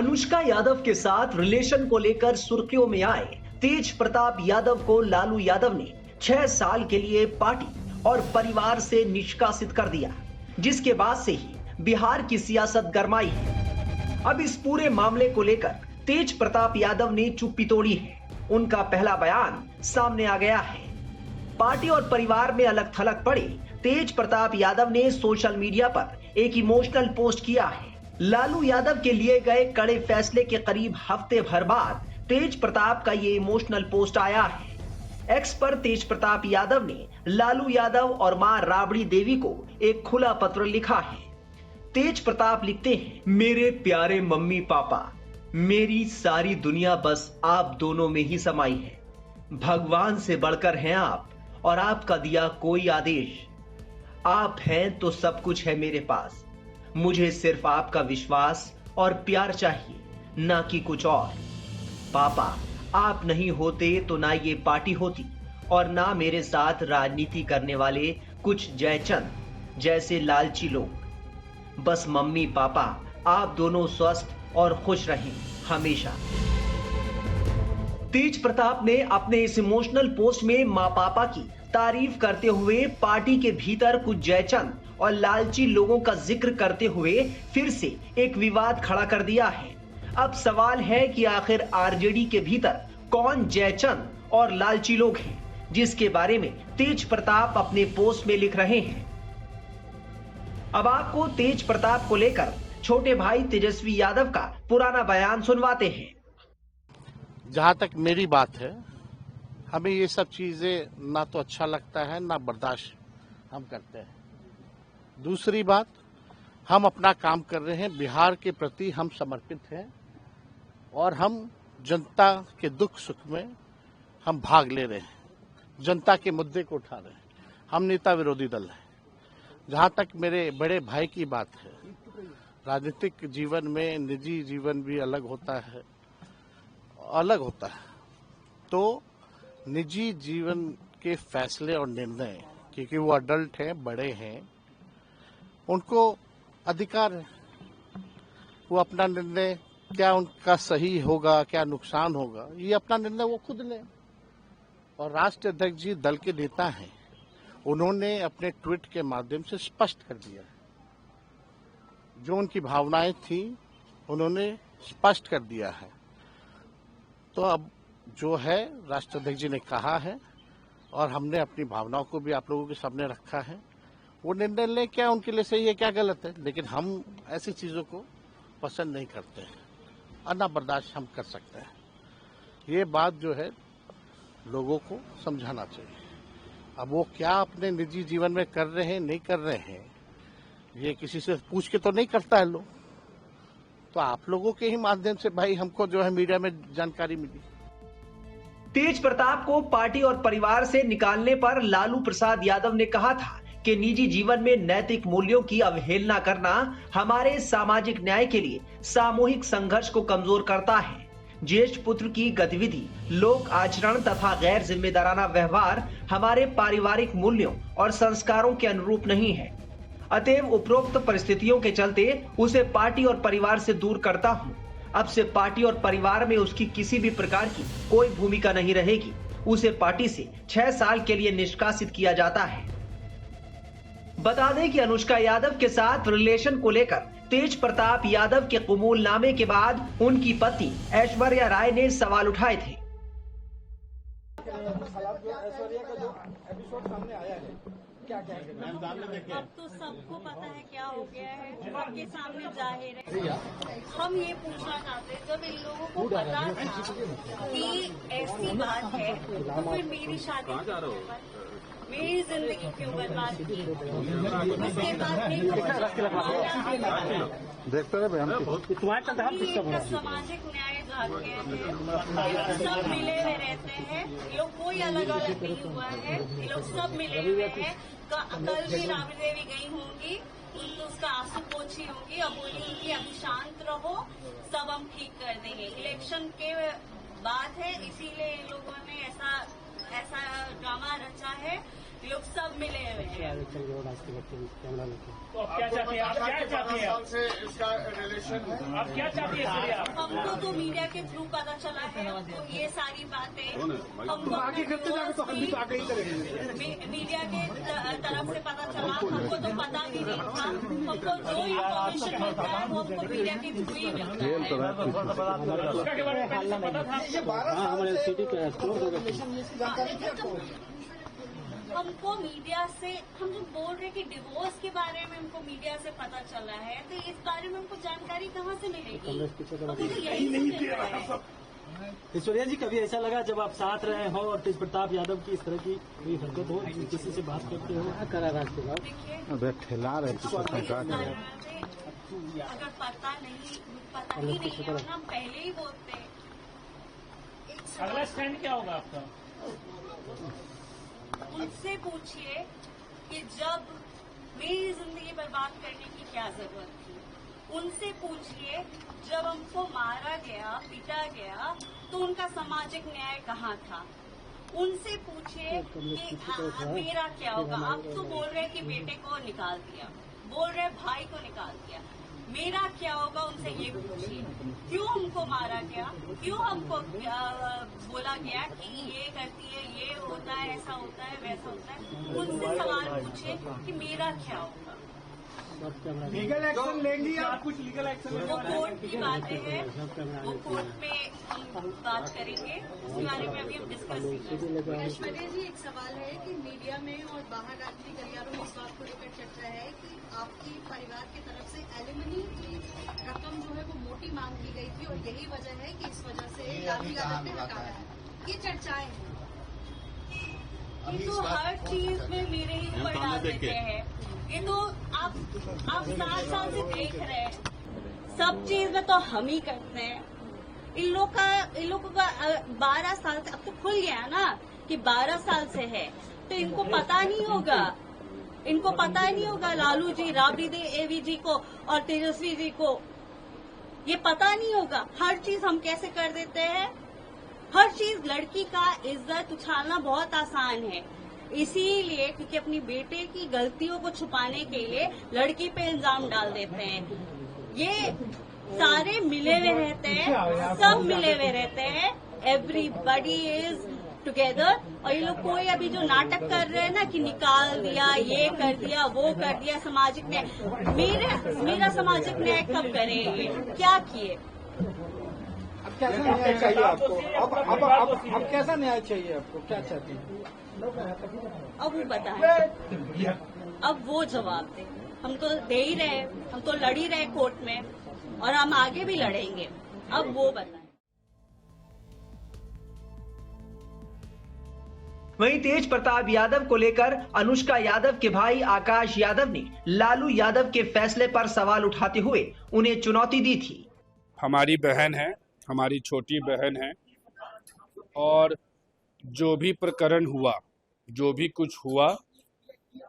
अनुष्का यादव के साथ रिलेशन को लेकर सुर्खियों में आए तेज प्रताप यादव को लालू यादव ने 6 साल के लिए पार्टी और परिवार से निष्कासित कर दिया, जिसके बाद से ही बिहार की सियासत गरमाई है। अब इस पूरे मामले को लेकर तेज प्रताप यादव ने चुप्पी तोड़ी है। उनका पहला बयान सामने आ गया है। पार्टी और परिवार में अलग थलग पड़े तेज प्रताप यादव ने सोशल मीडिया पर एक इमोशनल पोस्ट किया है। लालू यादव के लिए गए कड़े फैसले के करीब हफ्ते भर बाद तेज प्रताप का ये इमोशनल पोस्ट आया है। एक्स पर तेज प्रताप यादव ने लालू यादव और मां राबड़ी देवी को एक खुला पत्र लिखा है। तेज प्रताप लिखते हैं, मेरे प्यारे मम्मी पापा, मेरी सारी दुनिया बस आप दोनों में ही समाई है। भगवान से बढ़कर हैं आप और आपका दिया कोई आदेश। आप हैं तो सब कुछ है मेरे पास। मुझे सिर्फ आपका विश्वास और प्यार चाहिए, ना कि कुछ और। पापा, आप नहीं होते तो ना ये पार्टी होती और ना मेरे साथ राजनीति करने वाले कुछ जयचंद जैसे लालची लोग। बस मम्मी पापा, आप दोनों स्वस्थ और खुश रहें हमेशा। तेज प्रताप ने अपने इस इमोशनल पोस्ट में मां पापा की तारीफ करते हुए पार्टी के भीतर कुछ जयचंद और लालची लोगों का जिक्र करते हुए फिर से एक विवाद खड़ा कर दिया है। अब सवाल है कि आखिर आरजेडी के भीतर कौन जयचंद और लालची लोग हैं, जिसके बारे में तेज प्रताप अपने पोस्ट में लिख रहे हैं। अब आपको तेज प्रताप को लेकर छोटे भाई तेजस्वी यादव का पुराना बयान सुनवाते हैं। जहां तक मेरी बात है, हमें ये सब चीजें ना तो अच्छा लगता है ना बर्दाश्त हम करते हैं। दूसरी बात, हम अपना काम कर रहे हैं, बिहार के प्रति हम समर्पित हैं और हम जनता के दुख सुख में हम भाग ले रहे हैं, जनता के मुद्दे को उठा रहे हैं। हम नेता विरोधी दल हैं। जहां तक मेरे बड़े भाई की बात है, राजनीतिक जीवन में निजी जीवन भी अलग होता है। तो निजी जीवन के फैसले और निर्णय, क्योंकि वो अडल्ट हैं, बड़े हैं, उनको अधिकार है। वो अपना निर्णय, क्या उनका सही होगा, क्या नुकसान होगा, ये अपना निर्णय वो खुद लें। और राष्ट्रीय अध्यक्ष जी दल के नेता हैं, उन्होंने अपने ट्वीट के माध्यम से स्पष्ट कर दिया है। जो उनकी भावनाएं थी उन्होंने स्पष्ट कर दिया है। तो अब जो है राष्ट्रीय अध्यक्ष जी ने कहा है और हमने अपनी भावनाओं को भी आप लोगों के सामने रखा है। वो निर्णय ले, क्या उनके लिए सही है क्या गलत है, लेकिन हम ऐसी चीजों को पसंद नहीं करते हैं और ना बर्दाश्त हम कर सकते हैं। ये बात जो है लोगों को समझाना चाहिए। अब वो क्या अपने निजी जीवन में कर रहे हैं नहीं कर रहे हैं, ये किसी से पूछ के तो नहीं करता है लोग। तो आप लोगों के ही माध्यम से भाई हमको जो है मीडिया में जानकारी मिली। तेज प्रताप को पार्टी और परिवार से निकालने पर लालू प्रसाद यादव ने कहा था कि निजी जीवन में नैतिक मूल्यों की अवहेलना करना हमारे सामाजिक न्याय के लिए सामूहिक संघर्ष को कमजोर करता है। ज्येष्ठ पुत्र की गतिविधि, लोक आचरण तथा गैर जिम्मेदाराना व्यवहार हमारे पारिवारिक मूल्यों और संस्कारों के अनुरूप नहीं है। अतएव उपरोक्त परिस्थितियों के चलते उसे पार्टी और परिवार से दूर करता हूं। अब से पार्टी और परिवार में उसकी किसी भी प्रकार की कोई भूमिका नहीं रहेगी। उसे पार्टी से 6 साल के लिए निष्कासित किया जाता है। बता दें कि अनुष्का यादव के साथ रिलेशन को लेकर तेज प्रताप यादव के कबूलनामे के बाद उनकी पत्नी ऐश्वर्या राय ने सवाल उठाए थे। अब तो सबको पता है क्या हो गया है, सबके सामने जाहिर है। हम ये पूछना चाहते हैं, जब इन लोगों को पता था कि ऐसी बात है तो फिर मेरी शादी, मेरी जिंदगी क्यों बर्बाद की? उसके बाद सामाजिक न्याय चाहते हैं। सब मिले हुए रहते हैं, ये लोग कोई अलग अलग नहीं हुआ है, ये लोग सब मिले हुए हैं। कल भी राबड़ी देवी गई होंगी, उनको उसका आंसू पोछी होंगी, अब बोली कि अभी शांत रहो, सब हम ठीक कर देंगे। इलेक्शन के बाद है, इसीलिए इन लोगों ने ऐसा ड्रामा रचा है ये लोग सब मिले हुए हैं। तो अब क्या चाहते हैं आप? क्या चाहते हैं आप? इसका रिलेशन है। आप क्या चाहते हैं इसके लिए आप? हमको तो मीडिया के थ्रू पता चला है, तो ये सारी बातें हमको मीडिया के तरफ से पता चला। हमको तो पता भी नहीं था। हमको जो इन्फॉर्मेशन मिलता है वो हमको मीडिया के थ्रू ही मिलता है। उसका के बारे में पहले से पता था? हमको मीडिया से, हम जो बोल रहे कि डिवोर्स के बारे में हमको मीडिया से पता चला है, तो इस बारे में हमको जानकारी कहाँ से मिलेगी? हमको तो यही मिल रहा है। ऐश्वर्या जी, कभी ऐसा लगा जब आप साथ रहे हो और तेज प्रताप यादव की इस तरह की कोई हरकत हो, किसी से बात करते हो? देखिए, अबे खिला रहे अगर पता ही नहीं है ना, हम पहले ही बोलते हैं। अगला स्टैंड क्या होगा आपका? उनसे पूछिए कि जब मेरी जिंदगी बर्बाद करने की क्या जरूरत थी। उनसे पूछिए जब हमको मारा गया, पीटा गया, तो उनका सामाजिक न्याय कहाँ था। उनसे पूछिए कि मेरा क्या होगा। आप तो बोल रहे कि बेटे को निकाल दिया, बोल रहे भाई को निकाल दिया, मेरा क्या होगा? उनसे ये पूछिए क्यों हमको मारा गया, क्यों हमको बोला गया कि ये करती है, ये होता है, ऐसा होता है, वैसा होता है। उनसे सवाल पूछे कि मेरा क्या होगा। लीगल एक्शन लेंगी आप? कुछ लीगल एक्शन? वो कोर्ट की बातें हैं, वो कोर्ट में हम बात करेंगे, उसके बारे में अभी हम डिस्कस करेंगे। ऐश्वर्या जी, एक सवाल है कि मीडिया में और बाहर राजनीतिक गलियारों में इस बात को लेकर चर्चा है कि आपकी परिवार की तरफ से एलिमनी की रकम जो है वो मोटी मांग की गई थी और यही वजह है कि इस वजह से लालू यादव ने हटाया है। ये चर्चाएं हैं। ये तो हर चीज में मेरे ही ऊपर डाल देते हैं। ये तो आप 7 साल से देख रहे हैं, सब चीज में तो हम ही करते हैं। इन लोगों का 12 साल से, अब तो खुल गया ना कि 12 साल से है, तो इनको पता नहीं होगा। इनको पता नहीं होगा लालू जी, राबड़ी देवी जी को और तेजस्वी जी को ये पता नहीं होगा। हर चीज हम कैसे कर देते हैं। हर चीज, लड़की का इज्जत उछालना बहुत आसान है, इसीलिए क्योंकि अपनी बेटे की गलतियों को छुपाने के लिए लड़की पे इल्जाम डाल देते हैं। ये सारे मिले हुए रहते हैं, सब मिले हुए रहते हैं। Everybody is together. और ये लोग कोई अभी जो नाटक कर रहे हैं ना कि निकाल दिया, ये कर दिया, वो कर दिया, सामाजिक न्याय, मेरा सामाजिक न्याय कब करे? ये क्या किए? अब कैसा न्याय चाहिए आपको? अब कैसा न्याय चाहिए आपको? क्या चाहते हैं? अब वो बताएं, अब वो जवाब दे। हम तो दे ही रहे, हम तो लड़ ही रहे कोर्ट में और हम आगे भी लड़ेंगे। अब वो बताएं। वहीं तेज प्रताप यादव को लेकर अनुष्का यादव के भाई आकाश यादव ने लालू यादव के फैसले पर सवाल उठाते हुए उन्हें चुनौती दी थी। हमारी बहन है, हमारी छोटी बहन है, और जो भी प्रकरण हुआ, जो भी कुछ हुआ,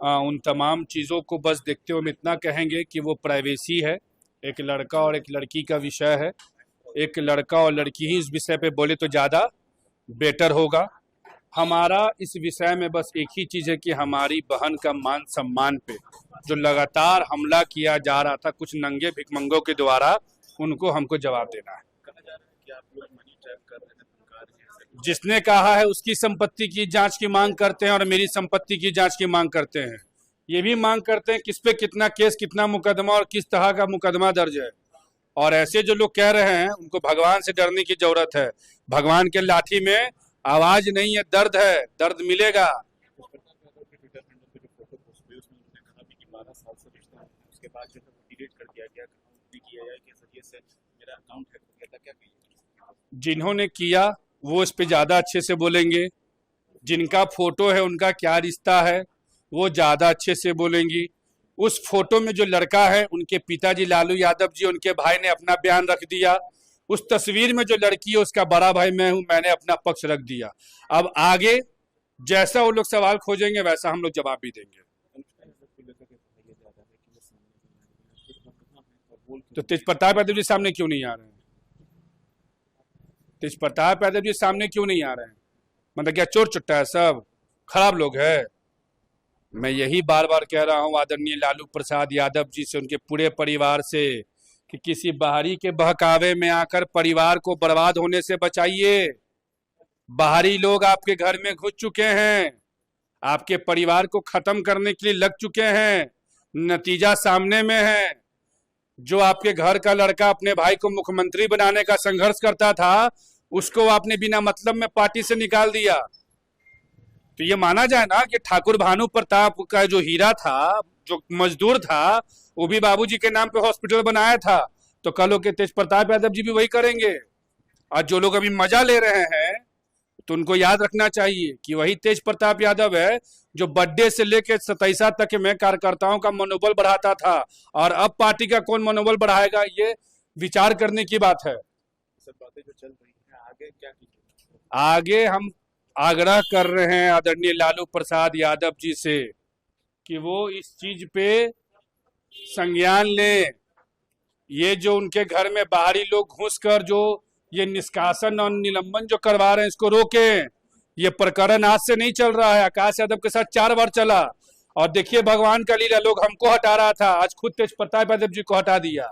उन तमाम चीज़ों को बस देखते हुए हम इतना कहेंगे कि वो प्राइवेसी है। एक लड़का और एक लड़की का विषय है। एक लड़का और लड़की ही इस विषय पे बोले तो ज़्यादा बेटर होगा। हमारा इस विषय में बस एक ही चीज़ है कि हमारी बहन का मान सम्मान पे जो लगातार हमला किया जा रहा था कुछ नंगे भिखमंगों के द्वारा, उनको हमको जवाब देना है। जिसने कहा है उसकी संपत्ति की जांच की मांग करते हैं और मेरी संपत्ति की जांच की मांग करते हैं। ये भी मांग करते हैं किस पे कितना केस, कितना मुकदमा और किस तरह का मुकदमा दर्ज है। और ऐसे जो लोग कह रहे हैं उनको भगवान से डरने की जरूरत है। भगवान के लाठी में आवाज नहीं है, दर्द है, दर्द मिलेगा। जिन्होंने किया वो इस पे ज्यादा अच्छे से बोलेंगे। जिनका फोटो है उनका क्या रिश्ता है वो ज्यादा अच्छे से बोलेंगी। उस फोटो में जो लड़का है उनके पिताजी लालू यादव जी, उनके भाई ने अपना बयान रख दिया। उस तस्वीर में जो लड़की है उसका बड़ा भाई मैं हूं, मैंने अपना पक्ष रख दिया। अब आगे जैसा वो लोग सवाल खोजेंगे वैसा हम लोग जवाब भी देंगे। तो तेज प्रताप यादव जी सामने क्यों नहीं आ रहे हैं? तेज प्रताप यादव जी सामने क्यों नहीं आ रहे हैं? मतलब क्या चोर चुट्टा है, सब खराब लोग है? मैं यही बार बार कह रहा हूं आदरणीय लालू प्रसाद यादव जी से, उनके पूरे परिवार से, कि किसी बाहरी के बहकावे में आकर परिवार को बर्बाद होने से बचाइए। बाहरी लोग आपके घर में घुस चुके हैं, आपके परिवार को खत्म करने के लिए लग चुके हैं। नतीजा सामने में है। जो आपके घर का लड़का अपने भाई को मुख्यमंत्री बनाने का संघर्ष करता था, उसको आपने बिना मतलब में पार्टी से निकाल दिया। तो ये माना जाए ना कि ठाकुर भानु प्रताप का जो हीरा था, जो मजदूर था, वो भी बाबूजी के नाम पे हॉस्पिटल बनाया था। तो कल के तेज प्रताप यादव जी भी वही करेंगे। आज जो लोग अभी मजा ले रहे हैं, तो उनको याद रखना चाहिए कि वही तेज प्रताप यादव है जो बर्थडे से लेकर 27 तक में कार्यकर्ताओं का मनोबल बढ़ाता था। और अब पार्टी का कौन मनोबल बढ़ाएगा, ये विचार करने की बात है। सब बातें जो चल रही हैं, आगे क्या कीजिए? आगे हम आग्रह कर रहे हैं आदरणीय लालू प्रसाद यादव जी से कि वो इस चीज पे संज्ञान लें। ये जो उनके घर में बाहरी लोग घुसकर जो ये निष्कासन और निलंबन जो करवा रहे हैं, इसको रोकें। ये प्रकरण आज से नहीं चल रहा है, आकाश यादव के साथ 4 बार चला। और देखिए भगवान का लीला, लोग हमको हटा रहा था, आज खुद तेज प्रताप यादव जी को हटा दिया।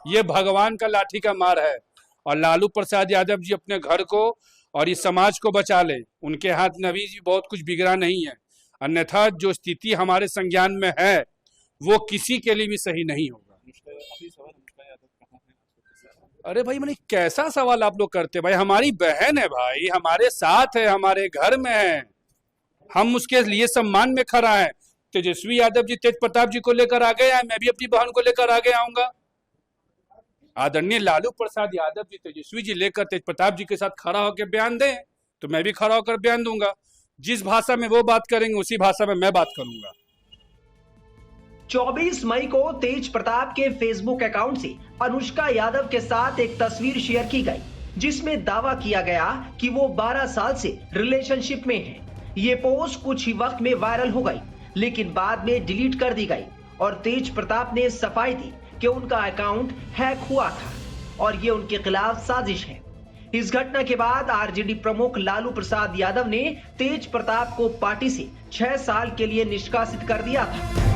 ये भगवान का लाठी का मार है। और लालू प्रसाद यादव जी अपने घर को और इस समाज को बचा ले। उनके हाथ में अभी बहुत कुछ बिगड़ा नहीं है, अन्यथा जो स्थिति हमारे संज्ञान में है वो किसी के लिए भी सही नहीं होगा। अरे भाई, मैंने कैसा सवाल आप लोग करते भाई? हमारी बहन है भाई, हमारे साथ है, हमारे घर में है, हम उसके लिए सम्मान में खड़ा है। तेजस्वी यादव जी तेज प्रताप जी को लेकर आ गए हैं, मैं भी अपनी बहन को लेकर आगे आऊंगा। आदरणीय लालू प्रसाद यादव जी तेजस्वी जी लेकर तेज प्रताप जी के साथ खड़ा होकर बयान दें, तो मैं भी खड़ा होकर बयान दूंगा। जिस भाषा में वो बात करेंगे उसी भाषा में मैं बात करूंगा। 24 मई को तेज प्रताप के फेसबुक अकाउंट से अनुष्का यादव के साथ एक तस्वीर शेयर की गई, जिसमें दावा किया गया कि वो 12 साल से रिलेशनशिप में हैं। ये पोस्ट कुछ ही वक्त में वायरल हो गई, लेकिन बाद में डिलीट कर दी गई और तेज प्रताप ने सफाई दी कि उनका अकाउंट हैक हुआ था और ये उनके खिलाफ साजिश है। इस घटना के बाद आरजेडी प्रमुख लालू प्रसाद यादव ने तेज प्रताप को पार्टी से 6 साल के लिए निष्कासित कर दिया था।